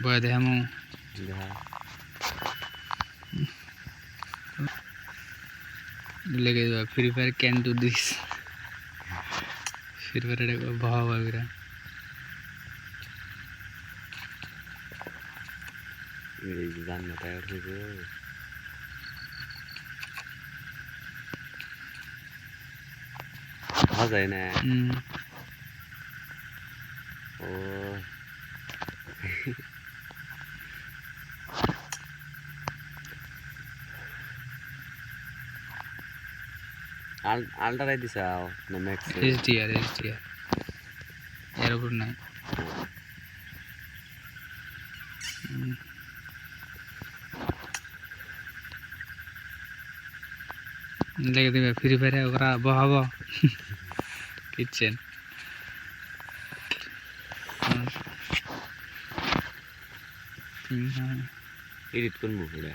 বয় দেখামু দেখা লেগে যাবে free fire can do this free fire এটা ভাবা বিরা এই জান্নাতে আসছে গো খাওয়া যায় না ও আলটারাই দিছাও না ম্যাক্স এসডিআর এর উপর নাই লেগে দেবে ফ্রি ফায়ারে ওরা বহাব কিচেন এডিট করবো পুরা